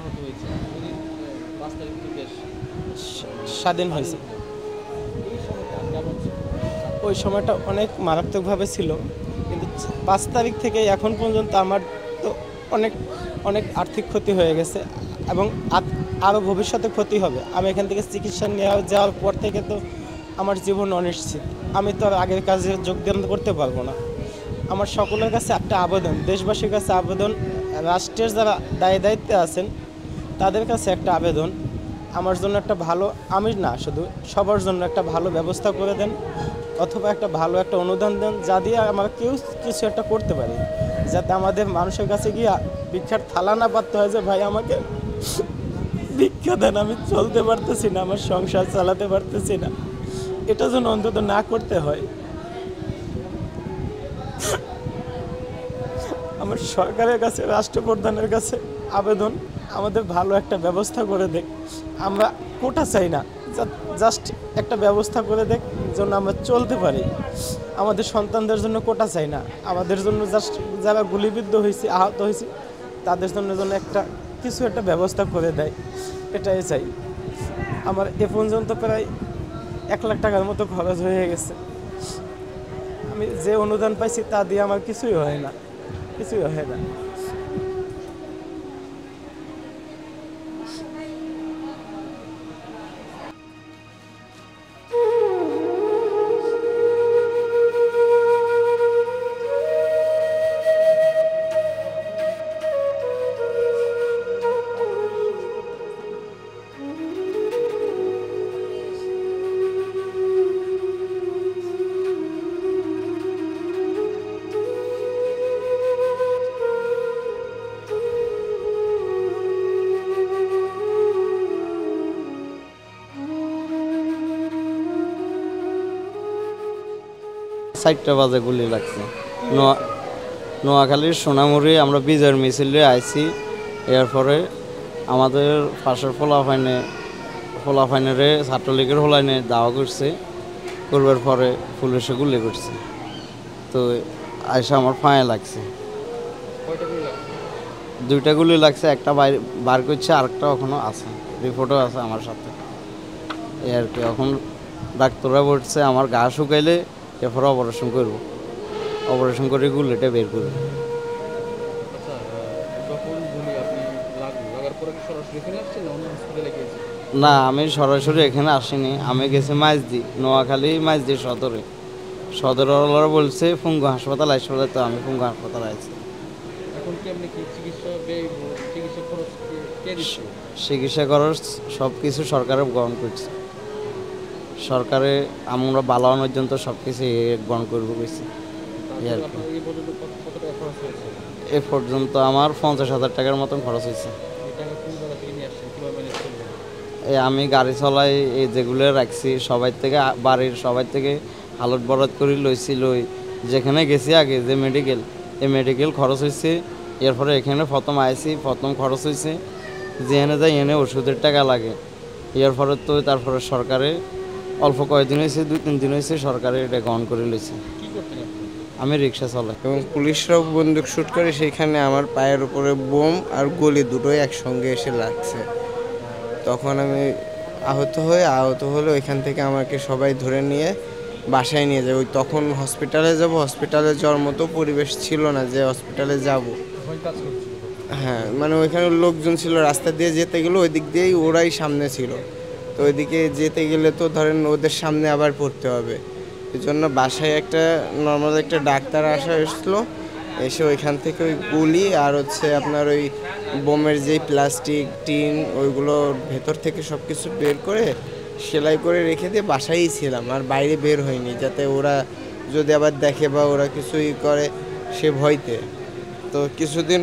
আহত হয়েছে, 5 তারিখ থেকে স্বাধীন হয়েছে। এই সময়টা কেমন ছিল? ওই সময়টা অনেক মারাত্মকভাবে ছিল, কিন্তু 5 তারিখ থেকে এখন পর্যন্ত আমার তো অনেক অনেক আর্থিক ক্ষতি হয়ে গেছে, এবং আরও ভবিষ্যতে ক্ষতি হবে। আমি এখান থেকে চিকিৎসা নেওয়া যাওয়ার পর থেকে তো আমার জীবন অনিশ্চিত। আমি তো আর আগের কাজে যোগদান করতে পারবো না। আমার সকলের কাছে একটা আবেদন, দেশবাসীর কাছে আবেদন, রাষ্ট্রের যারা দায়িত্বে আছেন তাদের কাছে একটা আবেদন, আমার জন্য একটা ভালো, আমি না শুধু সবার জন্য একটা ভালো ব্যবস্থা করে দেন, অথবা একটা ভালো একটা অনুদান দেন, যা দিয়ে আমরা কেউ কিছু একটা করতে পারি, যাতে আমাদের মানুষের কাছে গিয়ে ভিক্ষার থালা না পাততে হয় যে ভাই আমাকে ভিক্ষা দেন, আমি চলতে পারতেছি না, আমার সংসার চালাতে পারতেছি না, এটা যেন অন্তত না করতে হয়। আমার সরকারের কাছে, রাষ্ট্রপ্রধানের কাছে আবেদন, আমাদের ভালো একটা ব্যবস্থা করে দেখ। আমরা কোটা চাই না, জাস্ট একটা ব্যবস্থা করে দেখ যেন আমরা চলতে পারি। আমাদের সন্তানদের জন্য কোটা চাই না, আমাদের জন্য জাস্ট যারা গুলিবিদ্ধ হয়েছে, আহত হয়েছে, তাদের জন্য একটা কিছু একটা ব্যবস্থা করে দেয়, এটাই চাই। আমার এ পর্যন্ত প্রায় 1 লাখ টাকার মতো খরচ হয়ে গেছে। আমি যে অনুদান পাইছি তা দিয়ে আমার কিছুই হয় না, কিছুই হয় না। চারটা বাজে গুলি লাগছে। নোয়াখালীর সোনামুড়ি আমরা বিজয়ের মিছিলে আইছি। এরপরে আমাদের পাশের ফোলাফাইনারে ছাত্রলীগের হোলাইনে দাওয়া করছে, করবার পরে পুলিশে গুলি করছে। তো আইসা আমার পায়ে লাগছে। দুইটা গুলি লাগছে, একটা বার করছে, আরেকটা এখনো আছে, রিপোর্টও আছে আমার সাথে। এই আর কি, এখন ডাক্তাররা বলছে আমার গা শুকাইলে এরপরে অপারেশন করব, অপারেশন করে গুলিটা বের করব। না, আমি সরাসরি এখানে আসিনি, আমি গেছি মাইজদি, নোয়াখালী মাইজদি সদরে বলছে ফুঙ্গু হাসপাতাল আসবে, তো আমি ফুঙ্গু হাসপাতাল আইছি। চিকিৎসা খরচ সব কিছু সরকারে গ্রহণ করছে। সরকারে আমরা ভালো পর্যন্ত সব কিছু গ্রহণ করবো গেছি। এ পর্যন্ত আমার 50,000 টাকার মতন খরচ হয়েছে। আমি গাড়ি চলাই, এই যেগুলো রাখছি সবাই থেকে, বাড়ির সবাই থেকে হালত বরাদ করে লই, যেখানে গেছি আগে যে মেডিকেল, এই মেডিকেল খরচ হয়েছে। এরপরে এখানে প্রথম আইসি, প্রথম খরচ হয়েছে, যেখানে যাই এনে ওষুধের টাকা লাগে। এরপরে তো তারপরে সরকারে অল্প কয়েকদিন হয়েছে, 2-3 দিন হয়েছে, সরকারে এটা গ্রহণ করে লইছে। আমি রিক্সা চালাই। এবং পুলিশরাও বন্দুক শুট করে, সেইখানে আমার পায়ের উপরে বোম আর গুলি দুটোই একসঙ্গে এসে লাগছে। তখন আমি আহত হলে ওইখান থেকে আমাকে সবাই ধরে নিয়ে বাসায় নিয়ে যায়। তখন হসপিটালে যাওয়ার মতো পরিবেশ ছিল না যে হসপিটালে যাব। হ্যাঁ, মানে ওইখানে লোকজন ছিল, রাস্তা দিয়ে যেতে গেলে ওই দিক দিয়েই ওরাই সামনে ছিল। তো ওইদিকে যেতে গেলে তো ধরেন ওদের সামনে আবার পড়তে হবে। এই জন্য বাসায় একটা নর্মাল একটা ডাক্তার এসলো, এসে ওইখান থেকে ওই গুলি আর আপনার ওই বোমের যেই প্লাস্টিক টিন, ওইগুলো ভেতর থেকে সব কিছু বের করে সেলাই করে রেখে দিয়ে বাসায়ই ছিলাম, আর বাইরে বের হয়নি, যাতে ওরা যদি আবার দেখে বা ওরা কিছুই করে সে ভয়তে। তো কিছুদিন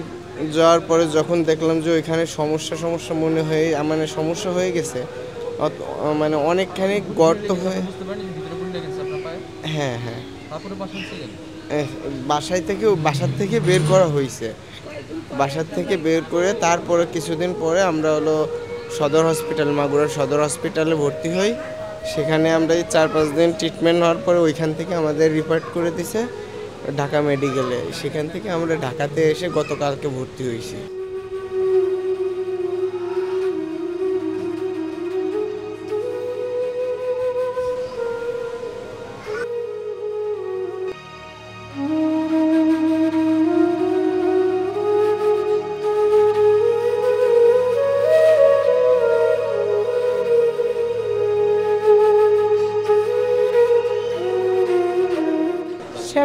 যাওয়ার পরে যখন দেখলাম যে ওইখানে সমস্যা মানে সমস্যা হয়ে গেছে, মানে অনেকখানি গর্ত হয়ে, হ্যাঁ, বাসার থেকে বের করা হয়েছে। বাসার থেকে বের করে তারপরে কিছুদিন পরে আমরা মাগুরার সদর হসপিটালে ভর্তি হই। সেখানে আমরা 4-5 দিন ট্রিটমেন্ট হওয়ার পরে ওইখান থেকে আমাদের রিফার করে দিছে ঢাকা মেডিকেলে। সেখান থেকে আমরা ঢাকাতে এসে গতকালকে ভর্তি হয়েছি।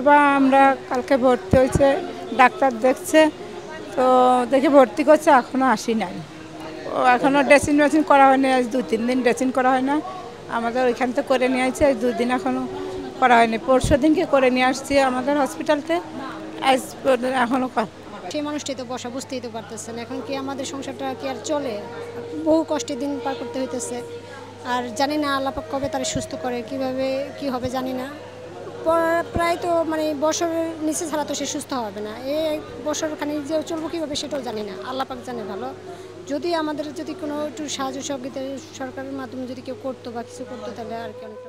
বাবা আমরা কালকে ভর্তি হয়েছে, ডাক্তার দেখছে, তো দেখে ভর্তি করছে, এখনও আসি নাই। ও এখনও ড্রেসিং মেশিন করা হয়নি, আজ 2-3 দিন ড্রেসিং করা হয় না। আমাদের ওইখান থেকে করে নিয়ে আসছে, আজ 2 দিন এখনও করা হয়নি। পরশু দিনকে করে নিয়ে আসছি আমাদের হসপিটালতে, আজ এখনও। সেই মানুষটি তো বসা বুঝতেই তো পারতেছেন, এখন কি আমাদের সংসারটা কি আর চলে? বহু কষ্টে দিন পার করতে হইতেছে। আর জানি না আল্লাহ পাক কবে তারা সুস্থ করে, কিভাবে কি হবে জানি না। প্রায় তো মানে বছরের নিচে ছাড়া তো সে সুস্থ হবে না। এই বছরখানি যে চলবো কীভাবে সেটাও জানি না, আল্লাহ পাক জানে ভালো। যদি আমাদের যদি কোনো একটু সাহায্য সহযোগিতা সরকারের মাধ্যমে যদি কেউ করতো বা কিছু করতো, তাহলে আর কি অনেকটা